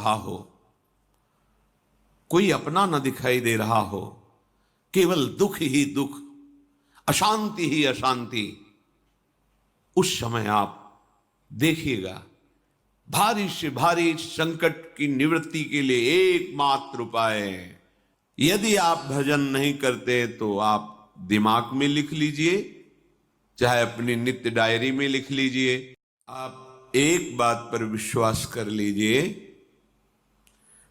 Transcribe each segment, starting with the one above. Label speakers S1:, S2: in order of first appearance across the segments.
S1: रहा हो, कोई अपना न दिखाई दे रहा हो, केवल दुख ही दुख, अशांति ही अशांति, उस समय आप देखिएगा भारी से भारी संकट की निवृत्ति के लिए एकमात्र उपाय है। यदि आप भजन नहीं करते तो आप दिमाग में लिख लीजिए, चाहे अपनी नित्य डायरी में लिख लीजिए। आप एक बात पर विश्वास कर लीजिए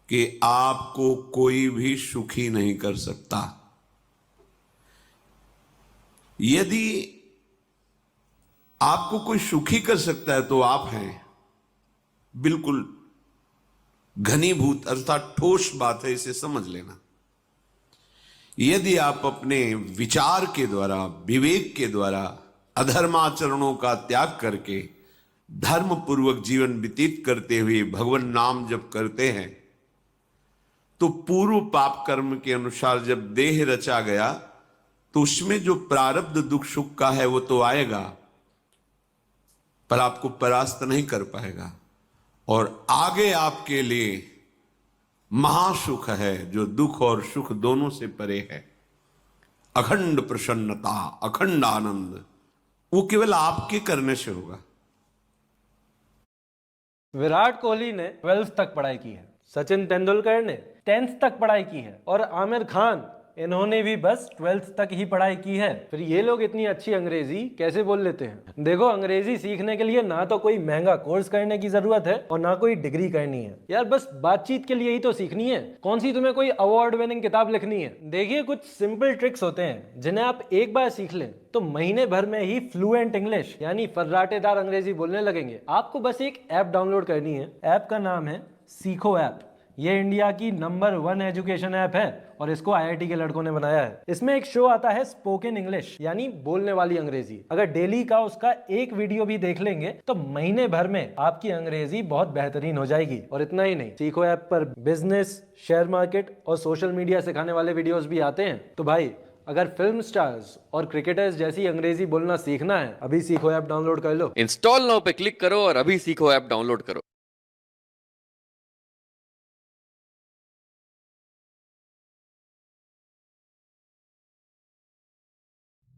S1: कि आपको कोई भी सुखी नहीं कर सकता। यदि आपको कोई सुखी कर सकता है तो आप हैं। बिल्कुल घनीभूत अर्थात ठोस बात है, इसे समझ लेना। यदि आप अपने विचार के द्वारा, विवेक के द्वारा अधर्माचरणों का त्याग करके धर्म पूर्वक जीवन व्यतीत करते हुए भगवान नाम जप करते हैं, तो पूर्व पाप कर्म के अनुसार जब देह रचा गया तो उसमें जो प्रारब्ध दुख सुख का है वो तो आएगा, पर आपको परास्त नहीं कर पाएगा। और आगे आपके लिए महासुख है जो दुख और सुख दोनों से परे है। अखंड प्रसन्नता, अखंड आनंद, वो केवल आपके करने से होगा।
S2: विराट कोहली ने 12th तक पढ़ाई की है, सचिन तेंदुलकर ने 10th तक पढ़ाई की है और आमिर खान इन्होंने भी बस 12th तक ही पढ़ाई की है। फिर ये लोग इतनी अच्छी अंग्रेजी कैसे बोल लेते हैं? देखो, अंग्रेजी सीखने के लिए ना तो कोई महंगा कोर्स करने की जरूरत है और ना कोई डिग्री करनी है यार, बस बातचीत के लिए ही तो सीखनी है। कौन सी तुम्हें कोई अवार्ड विनिंग किताब लिखनी है? देखिए, कुछ सिंपल ट्रिक्स होते हैं जिन्हें आप एक बार सीख लें तो महीने भर में ही फ्लुएंट इंग्लिश यानी फर्राटेदार अंग्रेजी बोलने लगेंगे। आपको बस एक ऐप डाउनलोड करनी है। ऐप का नाम है सीखो ऐप। ये इंडिया की नंबर 1 एजुकेशन ऐप है और इसको आईआईटी के लड़कों ने बनाया है। इसमें एक शो आता है स्पोकन इंग्लिश यानी बोलने वाली अंग्रेजी। अगर डेली का उसका एक वीडियो भी देख लेंगे तो महीने भर में आपकी अंग्रेजी बहुत बेहतरीन हो जाएगी। और इतना ही नहीं, सीखो ऐप पर बिजनेस, शेयर मार्केट और सोशल मीडिया सिखाने वाले वीडियोस भी आते हैं। तो भाई, अगर फिल्म स्टार्स और क्रिकेटर्स जैसी अंग्रेजी बोलना सीखना है, अभी सीखो ऐप डाउनलोड कर लो।
S3: इंस्टॉल नाउ पे क्लिक करो और अभी सीखो ऐप डाउनलोड करो।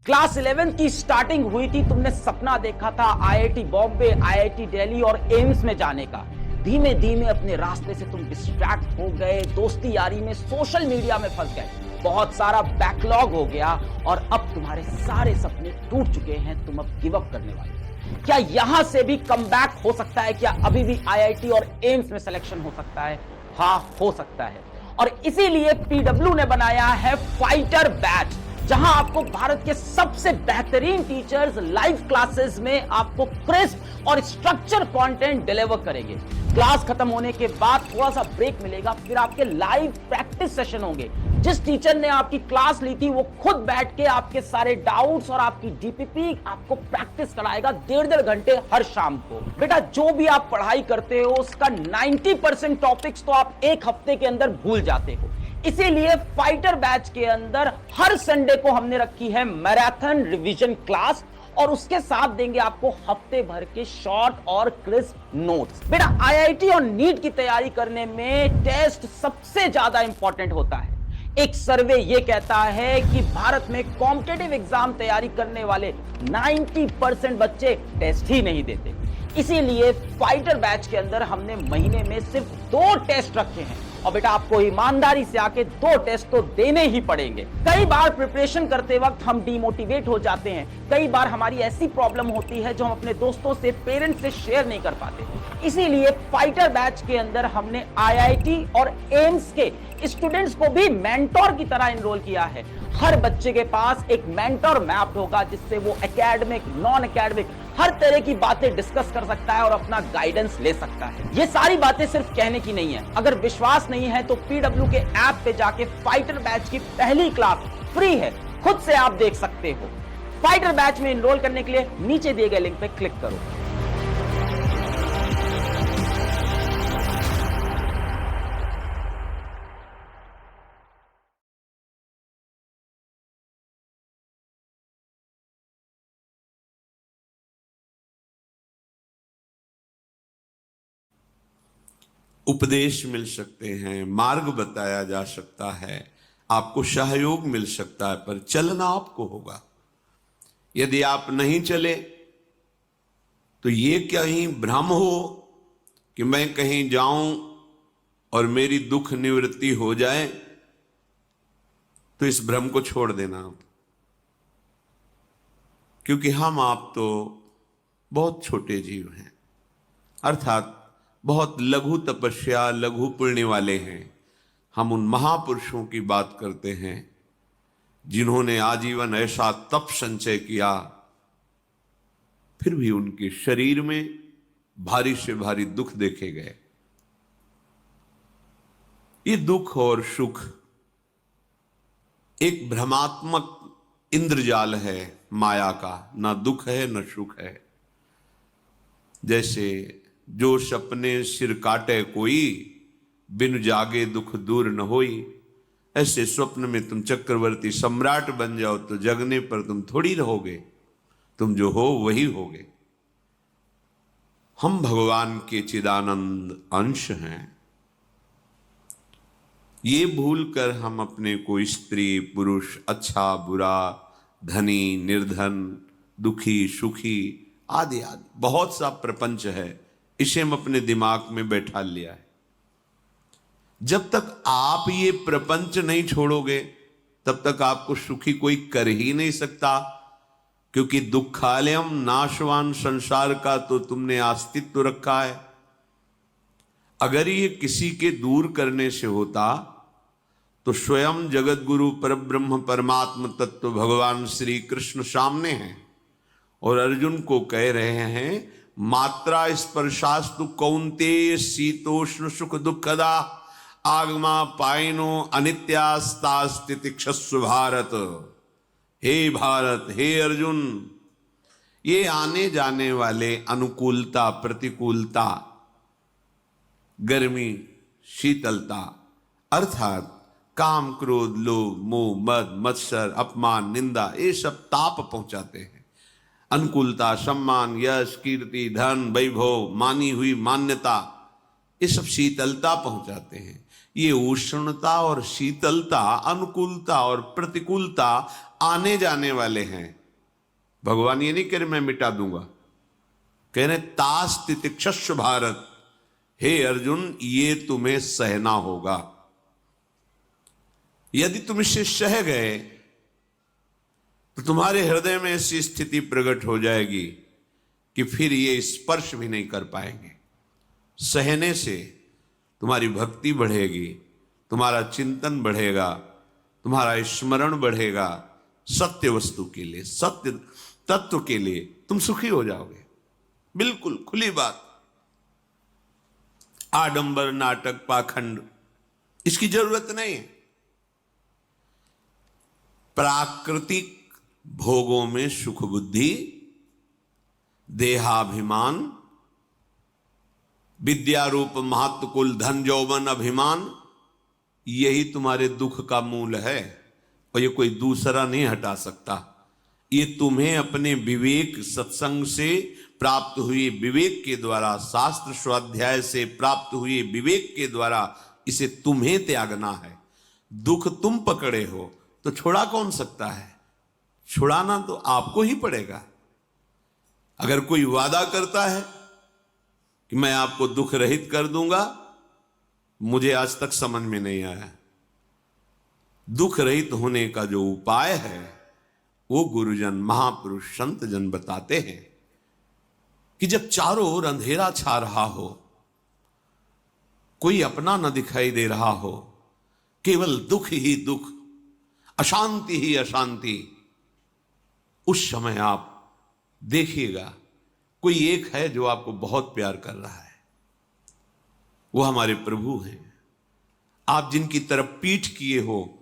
S4: क्लास 11 की स्टार्टिंग हुई थी, तुमने सपना देखा था आईआईटी बॉम्बे, आईआईटी दिल्ली और एम्स में जाने का। धीमे धीमे अपने रास्ते से तुम डिस्ट्रैक्ट हो गए, दोस्ती यारी में, सोशल मीडिया में फंस गए, बहुत सारा बैकलॉग हो गया और अब तुम्हारे सारे सपने टूट चुके हैं। तुम अब गिव अप करने वाले हो। क्या यहां से भी कमबैक हो सकता है? क्या अभी भी आईआईटी और एम्स में सिलेक्शन हो सकता है? हाँ, हो सकता है। और इसीलिए पीडब्ल्यू ने बनाया है फाइटर बैच, जहां आपको भारत के सबसे बेहतरीन टीचर्स लाइव क्लासेस में आपको क्रिस्प और स्ट्रक्चर कंटेंट डिलीवर करेंगे। क्लास खत्म होने के बाद थोड़ा सा ब्रेक मिलेगा, फिर आपके लाइव प्रैक्टिस सेशन होंगे। जिस टीचर ने आपकी क्लास ली थी वो खुद बैठ के आपके सारे डाउट्स और आपकी डीपीपी आपको प्रैक्टिस कराएगा 1.5 घंटे हर शाम को। बेटा, जो भी आप पढ़ाई करते हो उसका 90% टॉपिक्स तो आप एक हफ्ते के अंदर भूल जाते हो। इसीलिए फाइटर बैच के अंदर हर संडे को हमने रखी है मैराथन रिवीजन क्लास और उसके साथ देंगे आपको हफ्ते भर के शॉर्ट और क्रिस्प नोट्स। बेटा, आईआईटी और नीट की तैयारी करने में टेस्ट सबसे ज्यादा इंपॉर्टेंट होता है। एक सर्वे यह कहता है कि भारत में कॉम्पिटिटिव एग्जाम तैयारी करने वाले 90% बच्चे टेस्ट ही नहीं देते। इसीलिए फाइटर बैच के अंदर हमने महीने में सिर्फ 2 टेस्ट रखे हैं और बेटा, आपको ईमानदारी से आके 2 टेस्ट तो देने ही पड़ेंगे। कई बार प्रिपरेशन करते वक्त हम डिमोटिवेट हो जाते हैं, कई बार हमारी ऐसी प्रॉब्लम होती है जो हम अपने दोस्तों से, पेरेंट्स से शेयर नहीं कर पाते। इसीलिए फाइटर बैच के अंदर हमने आईआईटी और एम्स के स्टूडेंट्स को भी मेंटोर की तरह एनरोल किया है। हर बच्चे के पास एक मेंटोर मैप होगा जिससे वो एकेडमिक, नॉन एकेडमिक हर तरह की बातें डिस्कस कर सकता है और अपना गाइडेंस ले सकता है। ये सारी बातें सिर्फ कहने की नहीं है। अगर विश्वास नहीं है तो पीडब्ल्यू के ऐप पे जाके फाइटर बैच की पहली क्लास फ्री है, खुद से आप देख सकते हो। फाइटर बैच में एनरोल करने के लिए नीचे दिए गए लिंक पे क्लिक करो।
S1: उपदेश मिल सकते हैं, मार्ग बताया जा सकता है, आपको सहयोग मिल सकता है, पर चलना आपको होगा। यदि आप नहीं चले तो ये कहीं भ्रम हो कि मैं कहीं जाऊं और मेरी दुख निवृत्ति हो जाए, तो इस भ्रम को छोड़ देना आप। क्योंकि हम आप तो बहुत छोटे जीव हैं, अर्थात बहुत लघु तपस्या, लघु पुण्य वाले हैं। हम उन महापुरुषों की बात करते हैं जिन्होंने आजीवन ऐसा तप संचय किया, फिर भी उनके शरीर में भारी से भारी दुख देखे गए। ये दुख और सुख एक भ्रमात्मक इंद्रजाल है माया का, ना दुख है न सुख है। जैसे जो सपने सिर काटे कोई, बिन जागे दुख दूर न होई। ऐसे स्वप्न में तुम चक्रवर्ती सम्राट बन जाओ तो जगने पर तुम थोड़ी रहोगे, तुम जो हो वही होगे। हम भगवान के चिदानंद अंश हैं। ये भूलकर हम अपने को स्त्री पुरुष, अच्छा बुरा, धनी निर्धन, दुखी सुखी आदि आदि बहुत सा प्रपंच है, इसे हम अपने दिमाग में बैठा लिया है। जब तक आप ये प्रपंच नहीं छोड़ोगे तब तक आपको सुखी कोई कर ही नहीं सकता, क्योंकि दुखालयम नाशवान संसार का तो तुमने अस्तित्व रखा है। अगर ये किसी के दूर करने से होता तो स्वयं जगत गुरु परब्रह्म परमात्म तत्व भगवान श्री कृष्ण सामने हैं और अर्जुन को कह रहे हैं, मात्रा स्पर्शास्तु कौन्तेय शीतोष्ण सुख दुखदा आगमा पायनो अनित्यास्तास्तितिक्षस्व भारत। हे भारत, हे अर्जुन, ये आने जाने वाले अनुकूलता प्रतिकूलता, गर्मी शीतलता, अर्थात काम क्रोध लोभ मोह मद मत्सर अपमान निंदा, ये सब ताप पहुंचाते हैं। अनुकूलता सम्मान यश कीर्ति धन वैभव मानी हुई मान्यता, ये सब शीतलता पहुंचाते हैं। ये उष्णता और शीतलता, अनुकूलता और प्रतिकूलता आने जाने वाले हैं। भगवान ये नहीं कह रहे मैं मिटा दूंगा, कह रहे तास्तितिक्षस्व भारत। हे अर्जुन, ये तुम्हें सहना होगा। यदि तुम इसे सह गए तो तुम्हारे हृदय में ऐसी स्थिति प्रकट हो जाएगी कि फिर ये स्पर्श भी नहीं कर पाएंगे। सहने से तुम्हारी भक्ति बढ़ेगी, तुम्हारा चिंतन बढ़ेगा, तुम्हारा स्मरण बढ़ेगा, सत्य वस्तु के लिए, सत्य तत्व के लिए तुम सुखी हो जाओगे। बिल्कुल खुली बात। आडंबर नाटक पाखंड इसकी जरूरत नहीं है। प्राकृतिक भोगों में सुख बुद्धि, देहाभिमान, विद्या रूप महत्व कुल धन यौवन अभिमान, यही तुम्हारे दुख का मूल है और ये कोई दूसरा नहीं हटा सकता। ये तुम्हें अपने विवेक सत्संग से प्राप्त हुए विवेक के द्वारा, शास्त्र स्वाध्याय से प्राप्त हुए विवेक के द्वारा इसे तुम्हें त्यागना है। दुख तुम पकड़े हो तो छुड़ा कौन सकता है? छुड़ाना तो आपको ही पड़ेगा। अगर कोई वादा करता है कि मैं आपको दुख रहित कर दूंगा, मुझे आज तक समझ में नहीं आया। दुख रहित होने का जो उपाय है वो गुरुजन महापुरुष संत जन बताते हैं कि जब चारों ओर अंधेरा छा रहा हो, कोई अपना न दिखाई दे रहा हो, केवल दुख ही दुख, अशांति ही अशांति, उस समय आप देखिएगा कोई एक है जो आपको बहुत प्यार कर रहा है। वो हमारे प्रभु हैं। आप जिनकी तरफ पीठ किए हो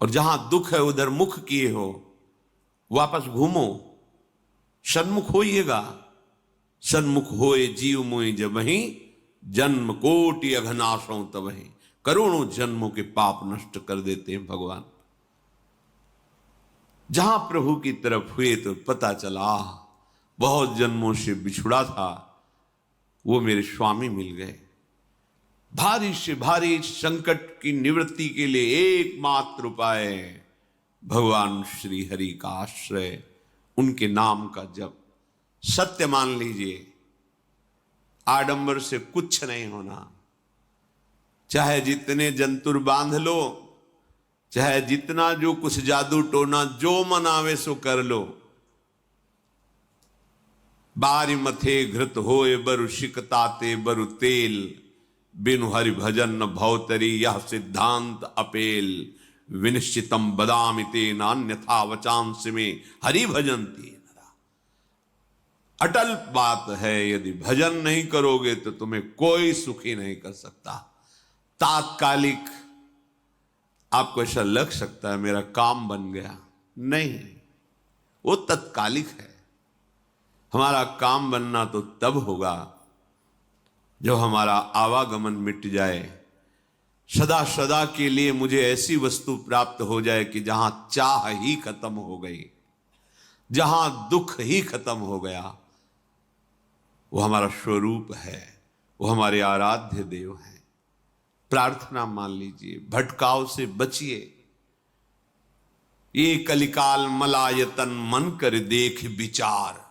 S1: और जहां दुख है उधर मुख किए हो, वापस घूमो, सन्मुख होइएगा। सन्मुख होए जीव मोय जबहि, जन्म कोटि अघनाशों तबहि। करोड़ों जन्मों के पाप नष्ट कर देते हैं भगवान। जहां प्रभु की तरफ हुए तो पता चला बहुत जन्मों से बिछुड़ा था, वो मेरे स्वामी मिल गए। भारी से भारी संकट की निवृत्ति के लिए एकमात्र उपाय है भगवान श्री हरि का आश्रय, उनके नाम का जप। सत्य मान लीजिए, आडंबर से कुछ नहीं होना। चाहे जितने जंतुर बांध लो, चाहे जितना जो कुछ जादू टोना जो मन आवे सो कर लो, बारी मथे घृत होए बरु शिकताते बरु तेल, बिनु हरि भजन न भवतरी यह सिद्धांत अपेल, विनिश्चितम बदामिते नान्यथा वचांस में हरि भजंती। अटल बात है, यदि भजन नहीं करोगे तो तुम्हें कोई सुखी नहीं कर सकता। तात्कालिक आपको ऐसा लग सकता है मेरा काम बन गया, नहीं, वो तत्कालिक है। हमारा काम बनना तो तब होगा जब हमारा आवागमन मिट जाए, सदा सदा के लिए मुझे ऐसी वस्तु प्राप्त हो जाए कि जहां चाह ही खत्म हो गई, जहां दुख ही खत्म हो गया। वो हमारा स्वरूप है, वो हमारे आराध्य देव हैं। प्रार्थना मान लीजिए, भटकाव से बचिए। ये कलिकाल मलायतन मन कर देख विचार,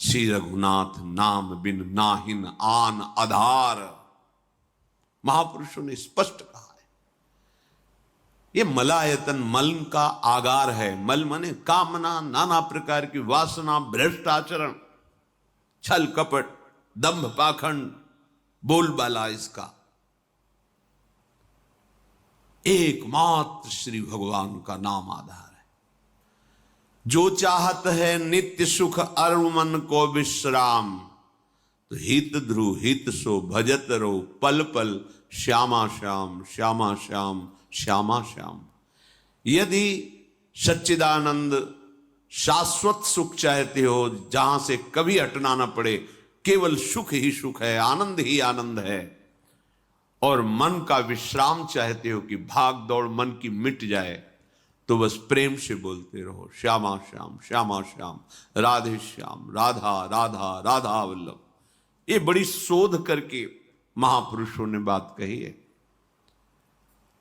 S1: श्री रघुनाथ नाम बिन नाहिन आन आधार। महापुरुषों ने स्पष्ट कहा है, ये मलायतन मल का आगार है। मल माने कामना, नाना प्रकार की वासना, भ्रष्ट आचरण, छल कपट, दंभ पाखंड, बोलबाला, इसका एकमात्र श्री भगवान का नाम आधार है। जो चाहत है नित्य सुख अरु मन को विश्राम, तो हित ध्रुव हित सो भजत रो पल पल श्यामा श्याम श्यामा श्याम श्यामा श्याम। यदि सच्चिदानंद शाश्वत सुख चाहते हो, जहां से कभी हटना ना पड़े, केवल सुख ही सुख है, आनंद ही आनंद है, और मन का विश्राम चाहते हो कि भाग दौड़ मन की मिट जाए, तो बस प्रेम से बोलते रहो श्यामा श्याम श्यामा श्याम, राधे श्याम, राधा राधा राधा वल्लभ। ये बड़ी शोध करके महापुरुषों ने बात कही है।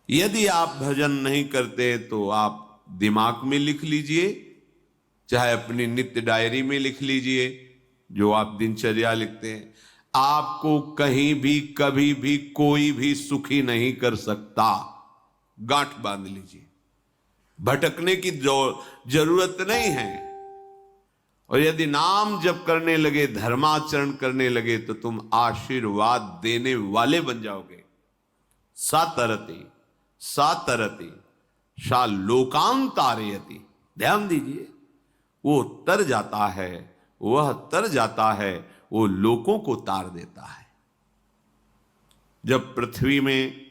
S1: यदि आप भजन नहीं करते तो आप दिमाग में लिख लीजिए, चाहे अपनी नित्य डायरी में लिख लीजिए, जो आप दिनचर्या लिखते हैं। आपको कहीं भी कभी भी कोई भी सुखी नहीं कर सकता, गांठ बांध लीजिए। भटकने की जरूरत नहीं है। और यदि नाम जप करने लगे, धर्माचरण करने लगे, तो तुम आशीर्वाद देने वाले बन जाओगे। सातरति सातरति सा लोकांतारयति। ध्यान दीजिए, वो तर जाता है, वह तर जाता है, वो लोकों को तार देता है। जब पृथ्वी में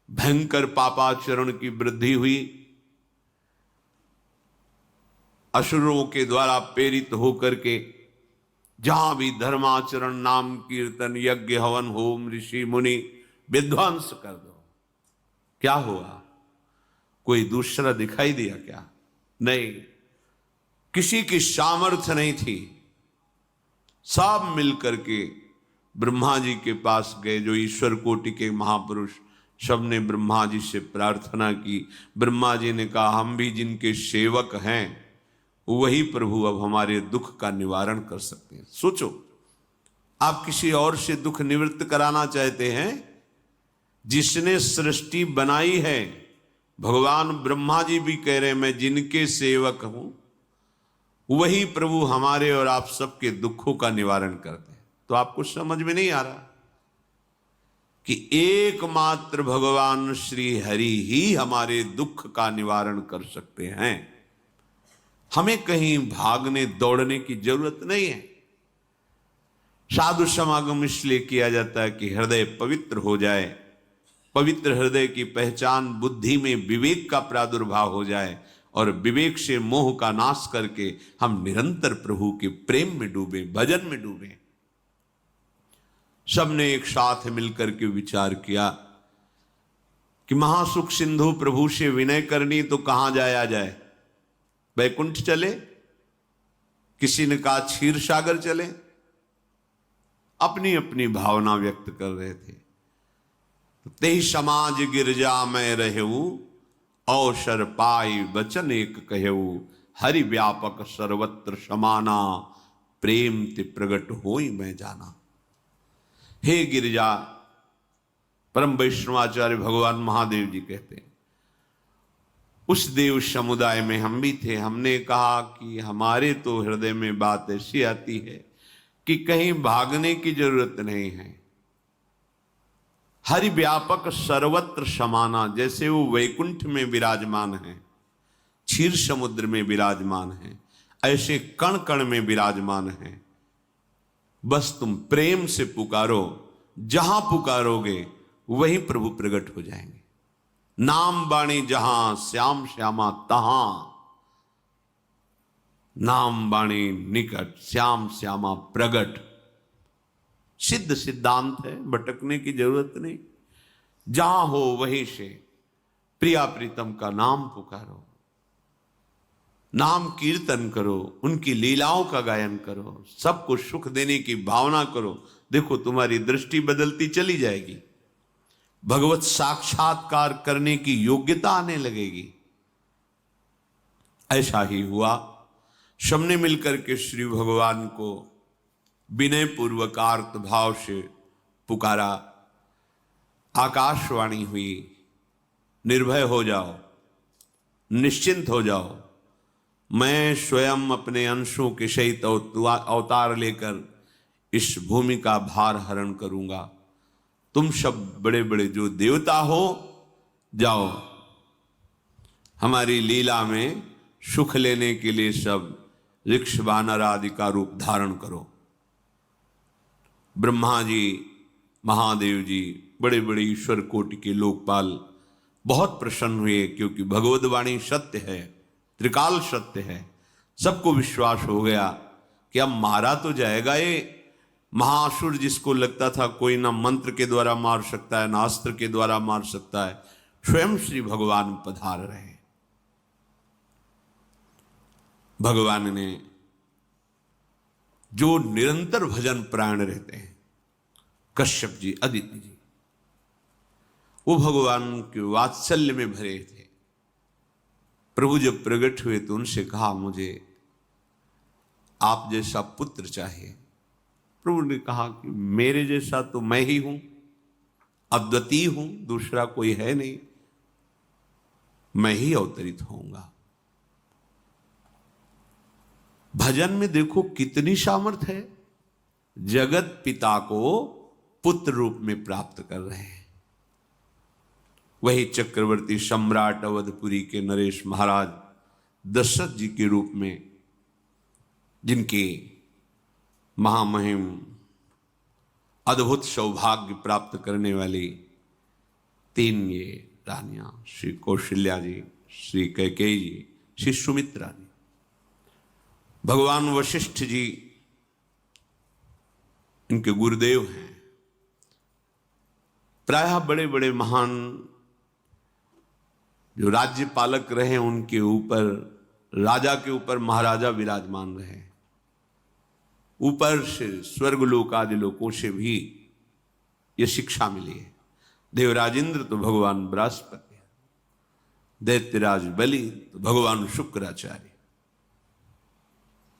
S1: भयंकर पापाचरण की वृद्धि हुई, असुरों के द्वारा प्रेरित होकर के जहां भी धर्माचरण, नाम कीर्तन, यज्ञ, हवन, होम, ऋषि मुनि विध्वंस कर दो, क्या हुआ? कोई दूसरा दिखाई दिया क्या? नहीं, किसी की सामर्थ्य नहीं थी। सब मिलकर के ब्रह्मा जी के पास गए, जो ईश्वर कोटि के महापुरुष, सबने ब्रह्मा जी से प्रार्थना की। ब्रह्मा जी ने कहा, हम भी जिनके सेवक हैं, वही प्रभु अब हमारे दुख का निवारण कर सकते हैं। सोचो, आप किसी और से दुख निवृत्त कराना चाहते हैं? जिसने सृष्टि बनाई है, भगवान ब्रह्मा जी भी कह रहे हैं, मैं जिनके सेवक हूं, वही प्रभु हमारे और आप सबके दुखों का निवारण करते हैं। तो आपको समझ में नहीं आ रहा कि एकमात्र भगवान श्री हरि ही हमारे दुख का निवारण कर सकते हैं। हमें कहीं भागने दौड़ने की जरूरत नहीं है। साधु समागम इसलिए किया जाता है कि हृदय पवित्र हो जाए। पवित्र हृदय की पहचान बुद्धि में विवेक का प्रादुर्भाव हो जाए, और विवेक से मोह का नाश करके हम निरंतर प्रभु के प्रेम में डूबे, भजन में डूबे। सबने एक साथ मिलकर के विचार किया कि महासुख सिंधु प्रभु से विनय करनी तो कहां जाया जाए? वैकुंठ चले, किसी ने कहा क्षीर सागर चले। अपनी अपनी भावना व्यक्त कर रहे थे। तेहि समाज गिरजा में रहू, अवसर पाई वचन एक कहू, हरि व्यापक सर्वत्र समाना, प्रेम ते प्रगट होई मैं जाना। हे गिरजा, परम वैष्णवाचार्य भगवान महादेव जी कहते हैं, उस देव समुदाय में हम भी थे। हमने कहा कि हमारे तो हृदय में बात ऐसी आती है कि कहीं भागने की जरूरत नहीं है। हरि व्यापक सर्वत्र समाना, जैसे वो वैकुंठ में विराजमान है, क्षीर समुद्र में विराजमान है, ऐसे कण कण में विराजमान है। बस तुम प्रेम से पुकारो, जहां पुकारोगे वहीं प्रभु प्रकट हो जाएंगे। नाम बाणी जहां श्याम श्यामा तहां, नाम बाणी निकट श्याम श्यामा प्रगट। सिद्ध सिद्धांत है, भटकने की जरूरत नहीं। जहां हो वहीं से प्रिया प्रीतम का नाम पुकारो, नाम कीर्तन करो, उनकी लीलाओं का गायन करो, सबको सुख देने की भावना करो। देखो तुम्हारी दृष्टि बदलती चली जाएगी, भगवत साक्षात्कार करने की योग्यता आने लगेगी। ऐसा ही हुआ। सबने मिलकर के श्री भगवान को विनय पूर्वक आर्त भाव से पुकारा। आकाशवाणी हुई, निर्भय हो जाओ, निश्चिंत हो जाओ, मैं स्वयं अपने अंशों के सहित अवतार लेकर इस भूमि का भार हरण करूंगा। तुम सब बड़े बड़े जो देवता हो, जाओ हमारी लीला में सुख लेने के लिए सब ऋक्ष वानर आदि का रूप धारण करो। ब्रह्मा जी, महादेव जी, बड़े बड़े ईश्वर कोटि के लोकपाल बहुत प्रसन्न हुए, क्योंकि भगवद वाणी सत्य है, त्रिकाल सत्य है। सबको विश्वास हो गया कि अब मारा तो जाएगा ये महासुर, जिसको लगता था कोई ना मंत्र के द्वारा मार सकता है ना अस्त्र के द्वारा मार सकता है। स्वयं श्री भगवान पधार रहे। भगवान ने जो निरंतर भजन प्राण रहते हैं, कश्यप जी, अदिति जी, वो भगवान के वात्सल्य में भरे थे। प्रभु जब प्रकट हुए तो उनसे कहा, मुझे आप जैसा पुत्र चाहिए। प्रभु ने कहा कि मेरे जैसा तो मैं ही हूं, अद्वितीय हूं, दूसरा कोई है नहीं, मैं ही अवतरित होऊंगा। भजन में देखो कितनी सामर्थ्य है। जगत पिता को पुत्र रूप में प्राप्त कर रहे हैं। वही चक्रवर्ती सम्राट अवधपुरी के नरेश महाराज दशरथ जी के रूप में, जिनके महामहिम अद्भुत सौभाग्य प्राप्त करने वाली तीन ये रानियां, श्री कौशल्या जी, श्री कैकेयी जी, श्री सुमित्रा जी। भगवान वशिष्ठ जी इनके गुरुदेव हैं। प्रायः बड़े बड़े महान जो राज्य पालक रहे, उनके ऊपर, राजा के ऊपर महाराजा विराजमान रहे। ऊपर से स्वर्गलोक आदि लोकों से भी ये शिक्षा मिली है। देवराजेंद्र तो भगवान बृहस्पति, दैत्यराज बलि तो भगवान शुक्राचार्य,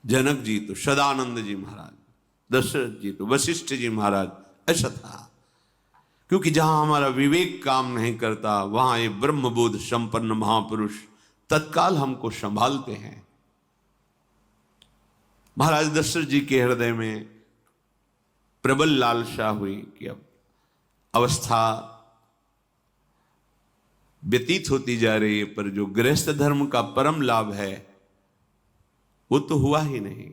S1: जनक जी तो सदानंद जी महाराज, दशरथ जी तो वशिष्ठ जी महाराज। ऐसा था, क्योंकि जहां हमारा विवेक काम नहीं करता, वहां ये ब्रह्मबोध संपन्न महापुरुष तत्काल हमको संभालते हैं। महाराज दशरथ जी के हृदय में प्रबल लालसा हुई कि अब अवस्था व्यतीत होती जा रही है, पर जो गृहस्थ धर्म का परम लाभ है वो तो हुआ ही नहीं।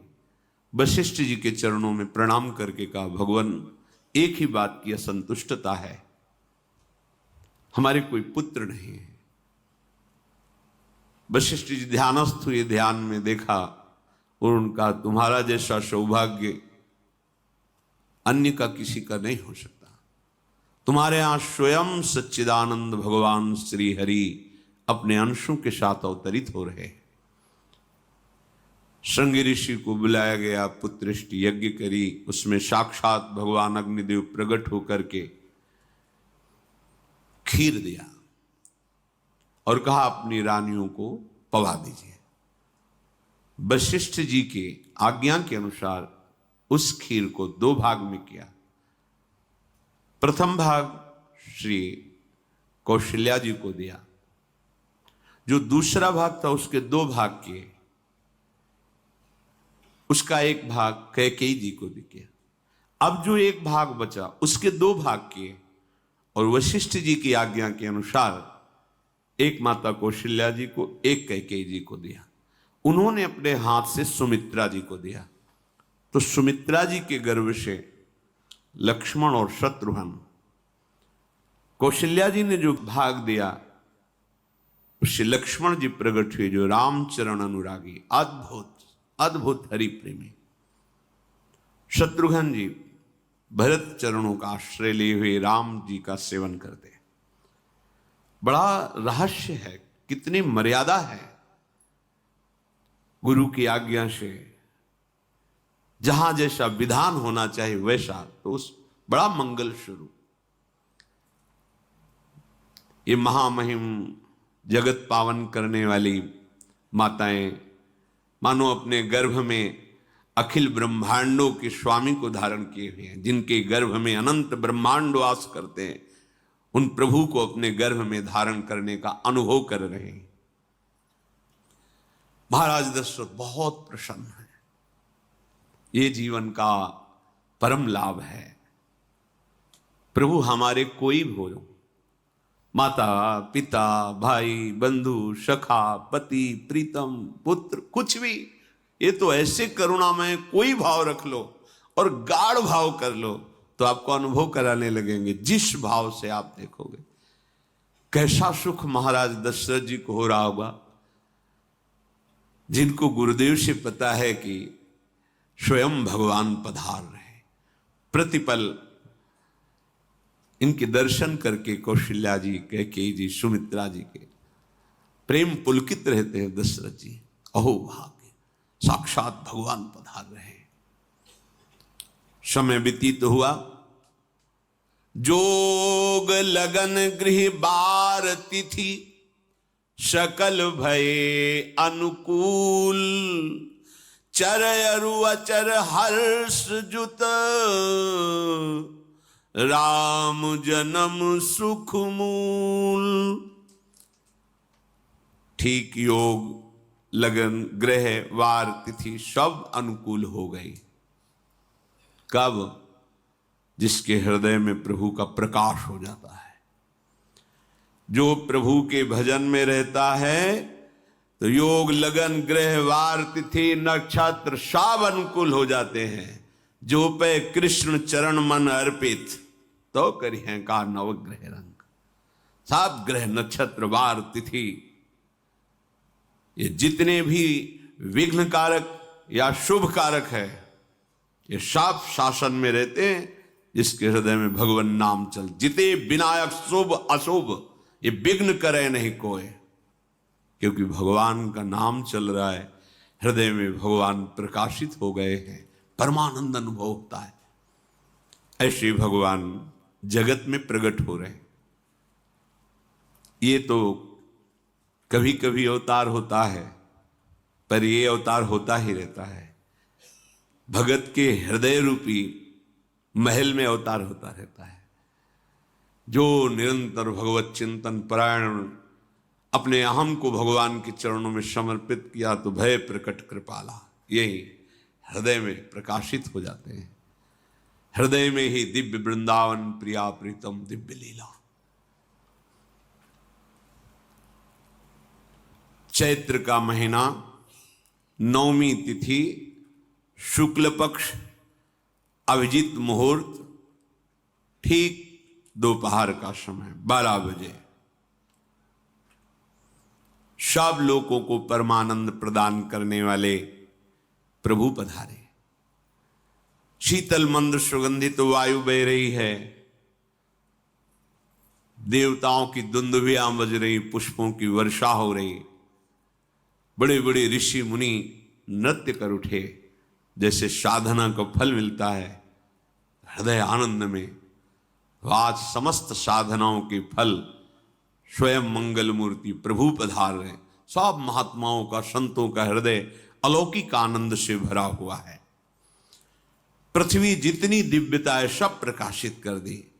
S1: वशिष्ठ जी के चरणों में प्रणाम करके कहा, भगवान एक ही बात की असंतुष्टता है, हमारे कोई पुत्र नहीं है। वशिष्ठ जी ध्यानस्थ हुए, ध्यान में देखा और उनका, तुम्हारा जैसा सौभाग्य अन्य का किसी का नहीं हो सकता। तुम्हारे यहां स्वयं सच्चिदानंद भगवान श्री हरि अपने अंशों के साथ अवतरित हो रहे हैं। श्रृंगी ऋषि को बुलाया गया, पुत्रिष्ट यज्ञ करी, उसमें साक्षात भगवान अग्निदेव प्रकट होकर के खीर दिया और कहा अपनी रानियों को पवा दीजिए। वशिष्ठ जी के आज्ञा के अनुसार उस खीर को 2 भाग में किया। प्रथम भाग श्री कौशल्या जी को दिया, जो दूसरा भाग था उसके 2 भाग किए, उसका 1 भाग कैकेयी जी को भी किया। अब जो 1 भाग बचा उसके 2 भाग किए और वशिष्ठ जी की आज्ञा के अनुसार एक माता कौशल्या जी को, एक कैकेयी जी को दिया। उन्होंने अपने हाथ से सुमित्रा जी को दिया। तो सुमित्रा जी के गर्भ से लक्ष्मण और शत्रुघ्न, कौशल्या जी ने जो भाग दिया उससे लक्ष्मण जी प्रकट हुए, जो रामचरण अनुरागी, अद्भुत अद्भुत हरि प्रेमी। शत्रुघ्न जी भरत चरणों का आश्रय लिए हुए राम जी का सेवन करते। बड़ा रहस्य है, कितनी मर्यादा है गुरु की आज्ञा से। जहां जैसा विधान होना चाहिए वैसा, तो उस बड़ा मंगल शुरू। ये महामहिम जगत पावन करने वाली माताएं मानो अपने गर्भ में अखिल ब्रह्मांडों के स्वामी को धारण किए हुए हैं, जिनके गर्भ में अनंत ब्रह्मांड वास करते हैं, उन प्रभु को अपने गर्भ में धारण करने का अनुभव कर रहे हैं। महाराज दशरथ बहुत प्रसन्न है। ये जीवन का परम लाभ है। प्रभु हमारे कोई भी हो, माता पिता भाई बंधु सखा पति प्रीतम पुत्र, कुछ भी, ये तो ऐसे करुणामय कोई भाव रख लो और गाढ़ भाव कर लो तो आपको अनुभव कराने लगेंगे। जिस भाव से आप देखोगे कैसा सुख महाराज दशरथ जी को हो रहा होगा, जिनको गुरुदेव से पता है कि स्वयं भगवान पधार रहे। प्रतिपल इनके दर्शन करके कौशल्या जी, कैकेयी जी, सुमित्रा जी के प्रेम पुलकित रहते हैं। दशरथ जी, अहो भाग्य, साक्षात भगवान पधार रहे। समय व्यतीत हुआ, जोग लगन गृह बार तिथि, सकल भये अनुकूल, चर अरु अचर हर्ष जुत, राम जन्म सुख मूल। ठीक योग लगन ग्रह वार तिथि सब अनुकूल हो गई। कब? जिसके हृदय में प्रभु का प्रकाश हो जाता है। जो प्रभु के भजन में रहता है तो योग लगन ग्रह वार तिथि नक्षत्र सब अनुकूल हो जाते हैं। जो पे कृष्ण चरण मन अर्पित, तो करी हैं का नवग्रह रंग। सब ग्रह नक्षत्र वार तिथि, ये जितने भी विघ्न कारक या शुभ कारक है, ये सब शासन में रहते हैं जिसके हृदय में भगवान नाम चल। जिते विनायक शुभ अशुभ, ये विघ्न करे नहीं कोई, क्योंकि भगवान का नाम चल रहा है, हृदय में भगवान प्रकाशित हो गए हैं, परमानंद अनुभव होता है। ऐसे भगवान जगत में प्रकट हो रहे हैं। ये तो कभी कभी अवतार होता है, पर ये अवतार होता ही रहता है। भगत के हृदय रूपी महल में अवतार होता रहता है। जो निरंतर भगवत चिंतन परायण, अपने अहम को भगवान के चरणों में समर्पित किया तो भय प्रकट कृपाला, यही हृदय में प्रकाशित हो जाते हैं। हृदय में ही दिव्य वृंदावन प्रिया प्रीतम दिव्य लीला। चैत्र का महीना, नवमी तिथि, शुक्ल पक्ष, अभिजीत मुहूर्त, ठीक दोपहर का समय 12 बजे। सब लोगों को परमानंद प्रदान करने वाले प्रभु पधारे। शीतल मंद सुगंधित वायु बह रही है, देवताओं की दुंदुभियां बज रही, पुष्पों की वर्षा हो रही। बड़े बड़े ऋषि मुनि नृत्य कर उठे, जैसे साधना का फल मिलता है हृदय आनंद में, तो आज समस्त साधनाओं के फल स्वयं मंगल मूर्ति प्रभु पधार रहे। सब महात्माओं का, संतों का हृदय अलौकिक आनंद से भरा हुआ है। पृथ्वी जितनी दिव्यता है सब प्रकाशित कर दी।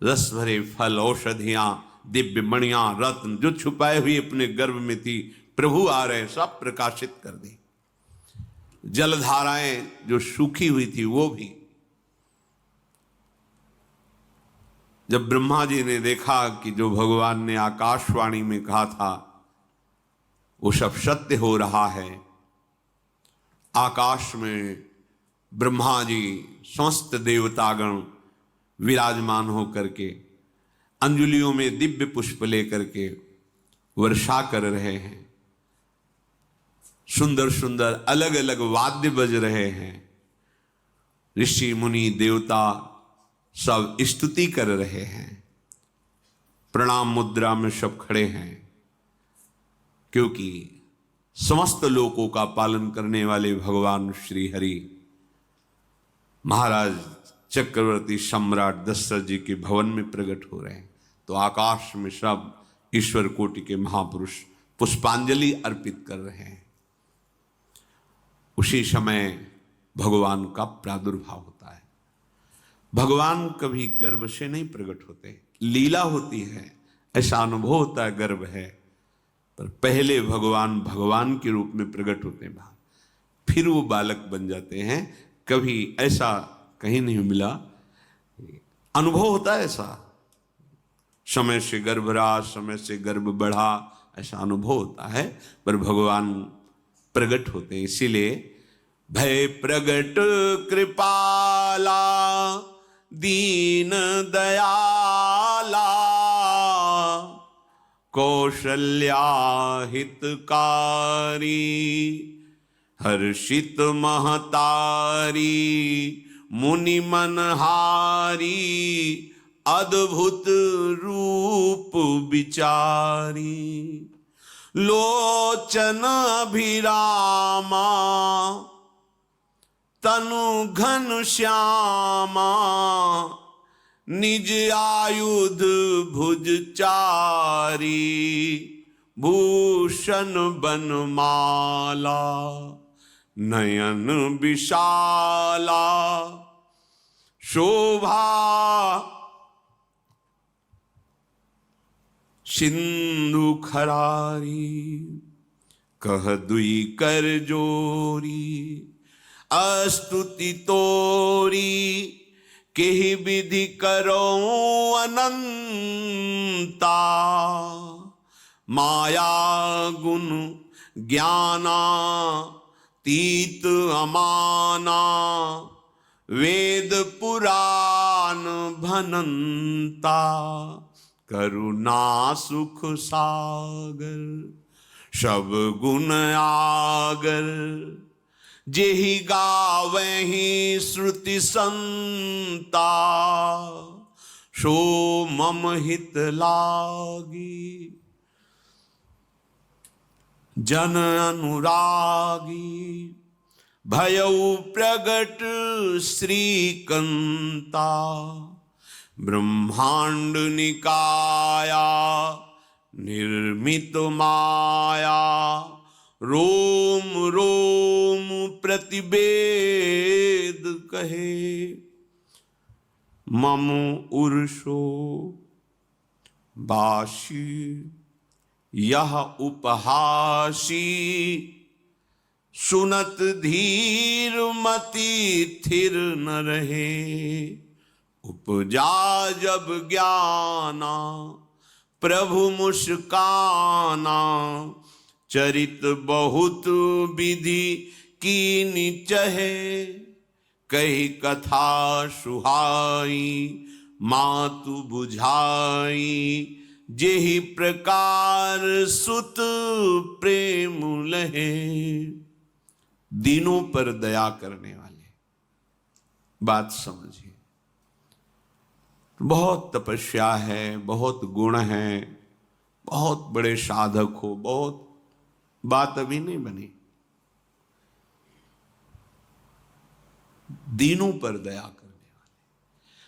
S1: रस भरे फल, औषधियां, दिव्य मणियां, रत्न जो छुपाए हुए अपने गर्भ में थी, प्रभु आ रहे, सब प्रकाशित कर दी। जलधाराएं जो सूखी हुई थी वो भी। जब ब्रह्मा जी ने देखा कि जो भगवान ने आकाशवाणी में कहा था वो सब सत्य हो रहा है, आकाश में ब्रह्मा जी समस्त देवतागण विराजमान होकर के अंजलियों में दिव्य पुष्प लेकर के वर्षा कर रहे हैं, सुंदर सुंदर अलग अलग वाद्य बज रहे हैं, ऋषि मुनि देवता सब स्तुति कर रहे हैं, प्रणाम मुद्रा में सब खड़े हैं, क्योंकि समस्त लोकों का पालन करने वाले भगवान श्री हरि महाराज चक्रवर्ती सम्राट दशरथ जी के भवन में प्रकट हो रहे हैं। तो आकाश में सब ईश्वर कोटि के महापुरुष पुष्पांजलि अर्पित कर रहे हैं। उसी समय भगवान का प्रादुर्भाव होता है। भगवान कभी गर्भ से नहीं प्रकट होते, लीला होती है, ऐसा अनुभव होता है गर्भ है, पर पहले भगवान भगवान के रूप में प्रकट होते हैं बाहर, फिर वो बालक बन जाते हैं। कभी ऐसा कहीं नहीं मिला, अनुभव होता है ऐसा, समय से गर्भ रहा, समय से गर्भ बढ़ा, ऐसा अनुभव होता है, पर भगवान प्रकट होते हैं। इसीलिए भय प्रगट कृपाला दीन दयाला कौशल्या हितकारी हर्षित महतारी मुनि मनहारी अद्भुत रूप विचारी लोचन अभिरामा तनु घन श्यामा निज आयुध भुज चारी भूषण बनमाला नयन विशाला शोभा सिंधु खरारी कह दुई कर जोरी अस्तुति तोरी केहि विधि करो अनंता माया गुण ज्ञाना तीत अमाना वेद पुराण भनंता करुणा सुख सागर सब गुण आगर जेहि गावहि श्रुति संता सो मम हित लागी जन अनुरागी भयउ प्रगट श्रीकंता ब्रह्मांड निकाया निर्मित माया रोम रोम प्रतिवेद कहे मम उर्षो बाशी यह उपहासी सुनत धीर मति थिर न रहे उपजा जब ज्ञाना प्रभु मुस्काना चरित बहुत विधि कीनि चहे कही कथा सुहाई मातु बुझाई जेहि प्रकार सुत प्रेम लहे दीनों पर दया करने वाले। बात समझिए, बहुत तपस्या है, बहुत गुण है, बहुत बड़े साधक हो, बहुत बात अभी नहीं बनी। दीनों पर दया करने वाले।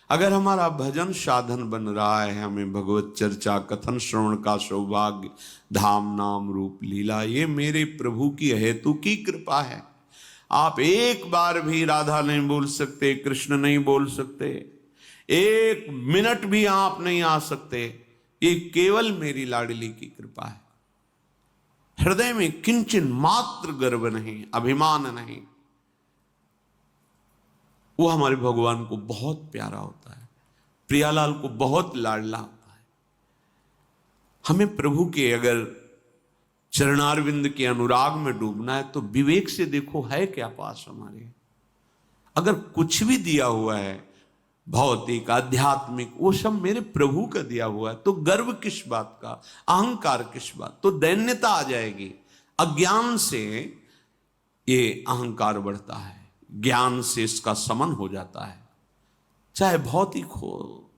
S1: अगर हमारा भजन साधन बन रहा है, हमें भगवत चर्चा कथन श्रवण का सौभाग्य, धाम नाम रूप लीला, ये मेरे प्रभु की हेतु की कृपा है। आप एक बार भी राधा नहीं बोल सकते, कृष्ण नहीं बोल सकते, एक मिनट भी आप नहीं आ सकते, ये केवल मेरी लाडली की कृपा है। हृदय में किंचन मात्र गर्व नहीं, अभिमान नहीं, वो हमारे भगवान को बहुत प्यारा होता है, प्रियालाल को बहुत लाडला होता है। हमें प्रभु के अगर चरणारविंद के अनुराग में डूबना है तो विवेक से देखो है क्या पास हमारे। अगर कुछ भी दिया हुआ है भौतिक आध्यात्मिक, वो सब मेरे प्रभु का दिया हुआ है, तो गर्व किस बात का, अहंकार किस बात, तो दैन्यता आ जाएगी। अज्ञान से ये अहंकार बढ़ता है, ज्ञान से इसका समन हो जाता है। चाहे भौतिक हो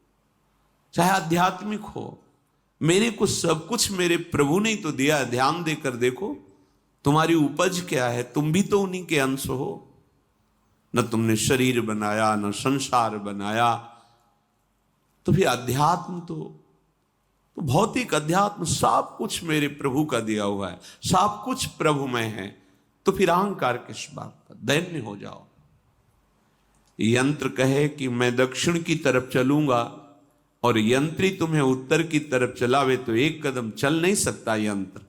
S1: चाहे आध्यात्मिक हो, मेरे को सब कुछ मेरे प्रभु ने तो दिया है। ध्यान देकर देखो तुम्हारी उपज क्या है, तुम भी तो उन्हीं के अंश हो। न तुमने शरीर बनाया, न संसार बनाया, तो फिर अध्यात्म तो भौतिक अध्यात्म सब कुछ मेरे प्रभु का दिया हुआ है, सब कुछ प्रभु में है, तो फिर अहंकार किस बात का, दैन्य हो जाओ। यंत्र कहे कि मैं दक्षिण की तरफ चलूंगा और यंत्री तुम्हें उत्तर की तरफ चलावे तो एक कदम चल नहीं सकता यंत्र,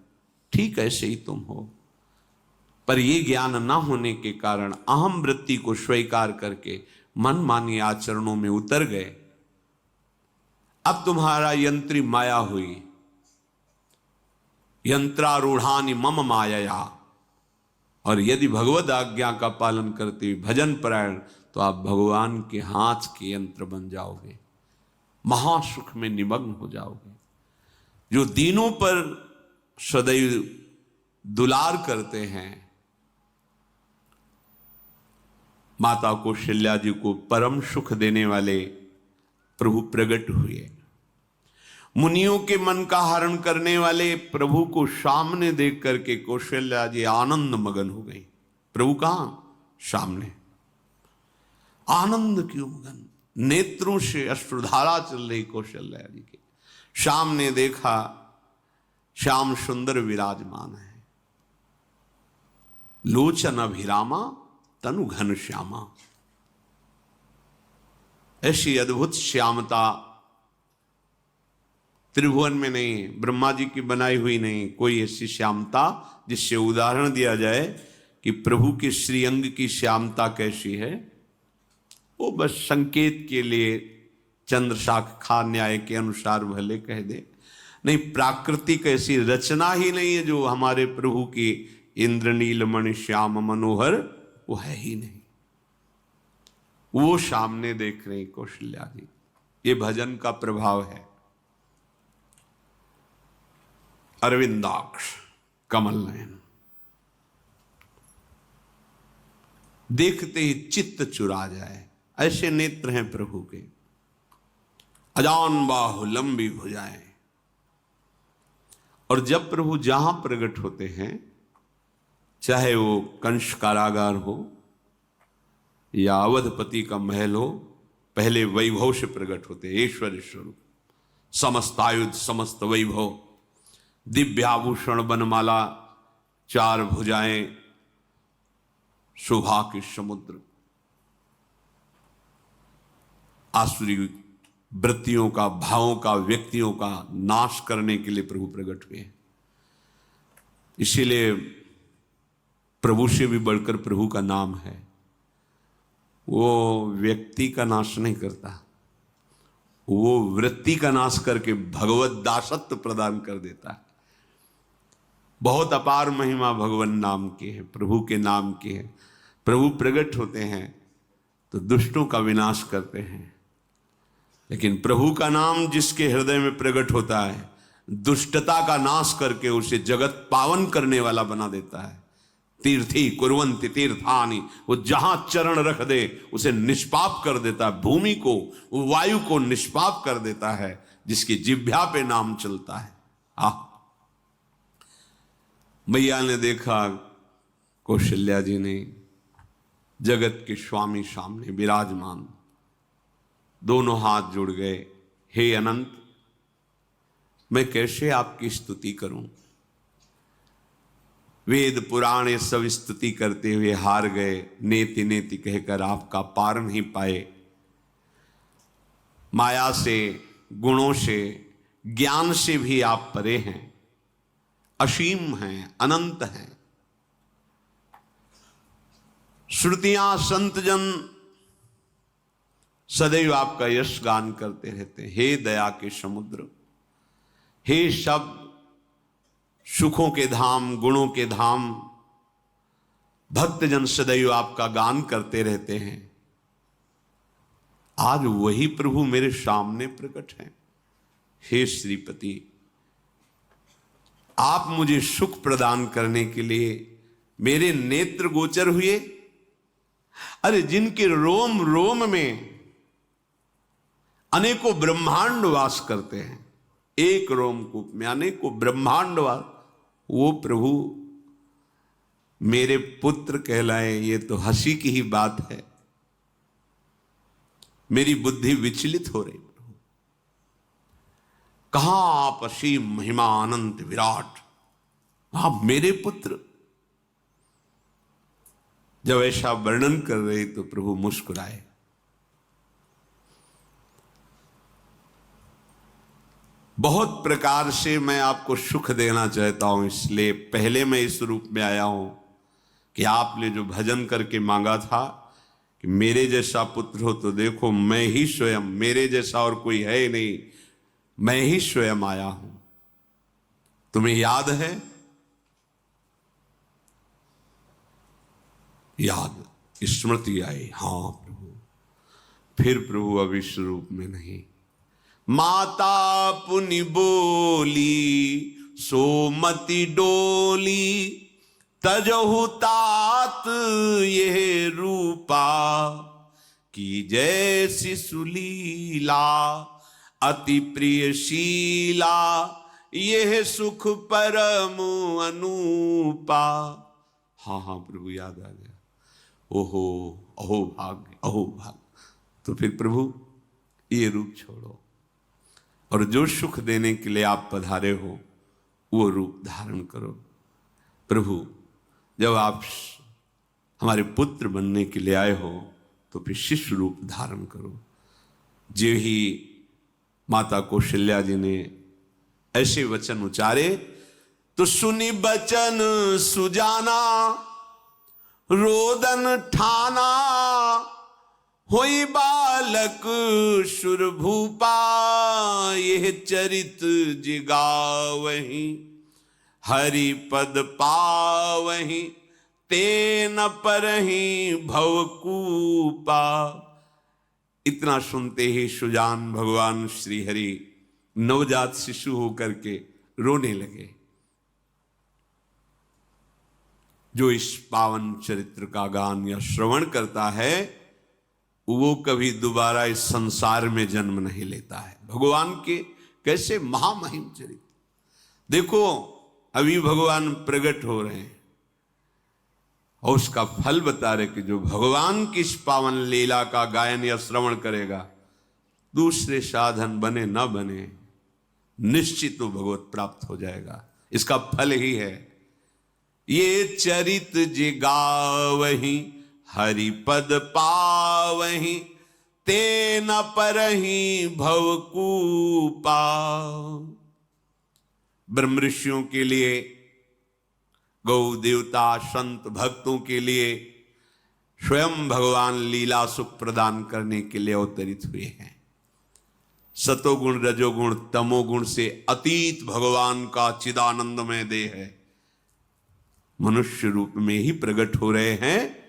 S1: ठीक ऐसे ही तुम हो। पर यह ज्ञान न होने के कारण अहम वृत्ति को स्वीकार करके मनमानी आचरणों में उतर गए। अब तुम्हारा यंत्री माया हुई, यंत्रारूढ़ानि मम मायया। और यदि भगवद आज्ञा का पालन करते हुए भजन परायण, तो आप भगवान के हाथ के यंत्र बन जाओगे, महासुख में निमग्न हो जाओगे। जो दीनों पर सदैव दुलार करते हैं, माता कौशल्या जी को परम सुख देने वाले प्रभु प्रकट हुए। मुनियों के मन का हरण करने वाले प्रभु को सामने देख करके कौशल्या जी आनंद मगन हो गई। प्रभु कहां? सामने। आनंद क्यों मगन? नेत्रों से अश्रुधारा चल रही कौशल्या जी के सामने देखा, श्याम सुंदर विराजमान है, लोचन अभिरामा तनु घन श्यामा। ऐसी अद्भुत श्यामता त्रिभुवन में नहीं, ब्रह्मा जी की बनाई हुई नहीं, कोई ऐसी श्यामता जिससे उदाहरण दिया जाए कि प्रभु के श्रीअंग की श्यामता कैसी है, वो बस संकेत के लिए चंद्र शाखा न्याय के अनुसार भले कह दे, नहीं प्राकृतिक ऐसी रचना ही नहीं है जो हमारे प्रभु की इंद्रनील मणि श्याम मनोहर, वो है ही नहीं। वो सामने देख रहे कौशल्या जी, ये भजन का प्रभाव है। अरविंदाक्ष कमल नयन, देखते ही चित्त चुरा जाए, ऐसे नेत्र हैं प्रभु के। अजान बाहु लंबी भुजाएं। और जब प्रभु जहां प्रकट होते हैं, चाहे वो कंस कारागार हो या अवधपति का महल हो, पहले वैभव से प्रकट होते, ऐश्वर्य स्वरूप, समस्त आयुध समस्त वैभव, दिव्याभूषण बनमाला, चार भुजाएं, शोभा के समुद्र, आसुरी वृत्तियों का, भावों का, व्यक्तियों का नाश करने के लिए प्रभु प्रकट हुए। इसीलिए प्रभु से भी बढ़कर प्रभु का नाम है। वो व्यक्ति का नाश नहीं करता, वो वृत्ति का नाश करके भगवत दासत्व प्रदान कर देता है। बहुत अपार महिमा भगवान नाम की है, प्रभु के नाम की है। प्रभु प्रकट होते हैं तो दुष्टों का विनाश करते हैं, लेकिन प्रभु का नाम जिसके हृदय में प्रकट होता है, दुष्टता का नाश करके उसे जगत पावन करने वाला बना देता है। तीर्थी कुर्वन्ति तीर्थानि, वो जहां चरण रख दे उसे निष्पाप कर देता है। भूमि को, वायु को निष्पाप कर देता है जिसकी जिह्वा पे नाम चलता है। मैया ने देखा, कौशल्या जी ने, जगत के स्वामी सामने विराजमान, दोनों हाथ जुड़ गए। हे अनंत, मैं कैसे आपकी स्तुति करूं? वेद पुराण ये सब स्तुति करते हुए हार गए, नेति नेति कहकर आपका पार नहीं पाए। माया से, गुणों से, ज्ञान से भी आप परे हैं, असीम हैं, अनंत हैं। श्रुतियां, संतजन सदैव आपका यश गान करते रहते हैं। हे दया के समुद्र, हे शब्द, सुखों के धाम, गुणों के धाम, भक्तजन सदैव आपका गान करते रहते हैं। आज वही प्रभु मेरे सामने प्रकट हैं। हे श्रीपति, आप मुझे सुख प्रदान करने के लिए मेरे नेत्र गोचर हुए। अरे जिनके रोम रोम में अनेकों ब्रह्मांड वास करते हैं, एक रोमकूप में अनेकों ब्रह्मांड वास, वो प्रभु मेरे पुत्र कहलाए, ये तो हंसी की ही बात है। मेरी बुद्धि विचलित हो रही। प्रभु कहां आप असीम महिमा अनंत विराट, आप मेरे पुत्र। जब ऐसा वर्णन कर रहे तो प्रभु मुस्कुराए। बहुत प्रकार से मैं आपको सुख देना चाहता हूं, इसलिए पहले मैं इस रूप में आया हूं कि आपने जो भजन करके मांगा था कि मेरे जैसा पुत्र हो, तो देखो मैं ही स्वयं, मेरे जैसा और कोई है ही नहीं, मैं ही स्वयं आया हूं। तुम्हें याद है? याद, स्मृति आई। हाँ प्रभु। फिर प्रभु अब इस रूप में नहीं। माता पुनि बोली सोमति डोली, तजहु तात ये रूपा, की जैसी सुलीला अति प्रियशीला, यह सुख परम अनूपा। हाँ हाँ प्रभु, याद आ गया। ओहो, अहो भाग्य, अहो भाग्य। तो फिर प्रभु ये रूप छोड़ो और जो सुख देने के लिए आप पधारे हो वो रूप धारण करो। प्रभु जब आप हमारे पुत्र बनने के लिए आए हो तो फिर शिष्य रूप धारण करो। जो ही माता कौशल्या जी ने ऐसे वचन उचारे तो सुनी बचन सुजाना, रोदन ठाना, होई बालक सुरभूपा, यह चरित जिगावहीं, हरि पद पावहीं, तेन परहीं भवकूपा। इतना सुनते ही सुजान भगवान श्री हरि नवजात शिशु होकर के रोने लगे। जो इस पावन चरित्र का गान या श्रवण करता है वो कभी दोबारा इस संसार में जन्म नहीं लेता है। भगवान के कैसे महामहिम चरित्र। देखो अभी भगवान प्रकट हो रहे हैं और उसका फल बता रहे कि जो भगवान की इस पावन लीला का गायन या श्रवण करेगा, दूसरे साधन बने न बने, निश्चित तो भगवत प्राप्त हो जाएगा। इसका फल ही है ये चरित जिगावहीं, हरि पद पावहीं, तेन परहीं भवकूपा। ब्रह्म ऋषियों के लिए, गौ देवता, संत भक्तों के लिए स्वयं भगवान लीला सुख प्रदान करने के लिए अवतरित हुए हैं। सतोगुण, रजोगुण, तमोगुण से अतीत भगवान का चिदानंदमय देह है, मनुष्य रूप में ही प्रकट हो रहे हैं।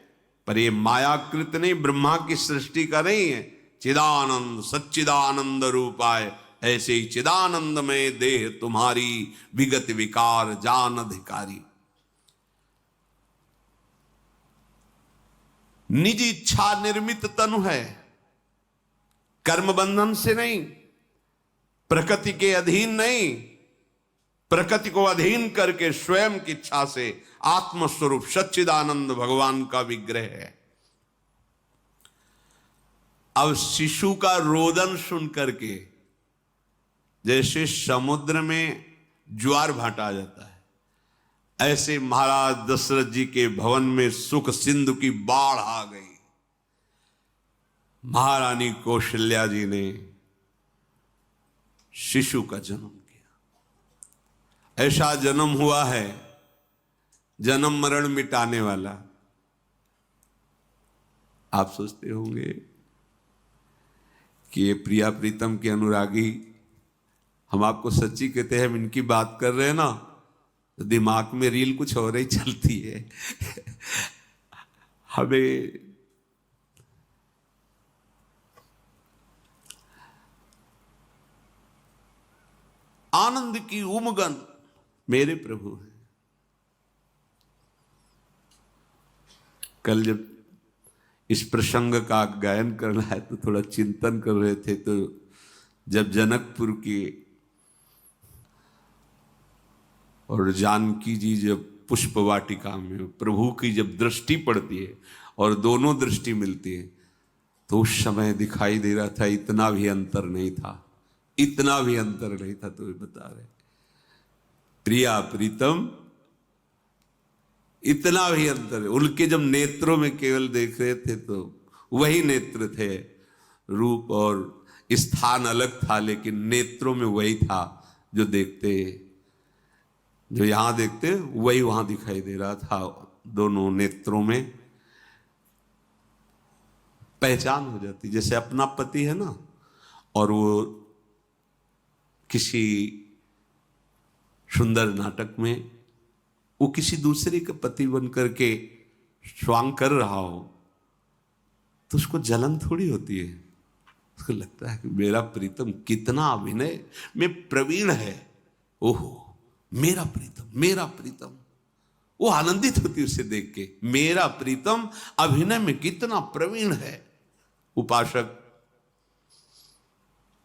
S1: पर ये मायाकृत नहीं, ब्रह्मा की सृष्टि का नहीं है। चिदानंद सच्चिदानंद रूपाय, ऐसे ही चिदानंदमय देह तुम्हारी, विगत विकार जान अधिकारी। निज इच्छा निर्मित तनु है, कर्म बंधन से नहीं, प्रकृति के अधीन नहीं, प्रकृति को अधीन करके स्वयं की इच्छा से आत्मस्वरूप सच्चिदानंद भगवान का विग्रह है। अब शिशु का रोदन सुन करके जैसे समुद्र में ज्वार भाटा आ जाता है, ऐसे महाराज दशरथ जी के भवन में सुख सिंधु की बाढ़ आ गई। महारानी कौशल्या जी ने शिशु का जन्म किया। ऐसा जन्म हुआ है जन्म मरण मिटाने वाला। आप सोचते होंगे कि ये प्रिया प्रीतम के अनुरागी, हम आपको सच्ची कहते हैं, हम इनकी बात कर रहे हैं ना तो दिमाग में रील कुछ और ही चलती है। हमें आनंद की उमगन मेरे प्रभु है। कल जब इस प्रसंग का गायन करना है तो थोड़ा चिंतन कर रहे थे, तो जब जनकपुर की और जानकी जी जब पुष्प वाटिका में प्रभु की जब दृष्टि पड़ती है और दोनों दृष्टि मिलती है, तो उस समय दिखाई दे रहा था इतना भी अंतर नहीं था, इतना भी अंतर नहीं था। तो बता रहे प्रिया प्रीतम, इतना भी अंतर है। उनके जब नेत्रों में केवल देख रहे थे तो वही नेत्र थे, रूप और स्थान अलग था, लेकिन नेत्रों में वही था जो देखते, जो यहां देखते वही वहां दिखाई दे रहा था। दोनों नेत्रों में पहचान हो जाती, जैसे अपना पति है ना और वो किसी सुंदर नाटक में वो किसी दूसरे का पति बन करके स्वांग कर रहा हो तो उसको जलन थोड़ी होती है, उसको लगता है कि मेरा प्रीतम कितना अभिनय में प्रवीण है, ओहो मेरा प्रीतम, मेरा प्रीतम। वो आनंदित होती उसे देख के, मेरा प्रीतम अभिनय में कितना प्रवीण है। उपासक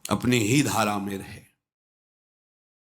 S1: अपनी ही धारा में रहे।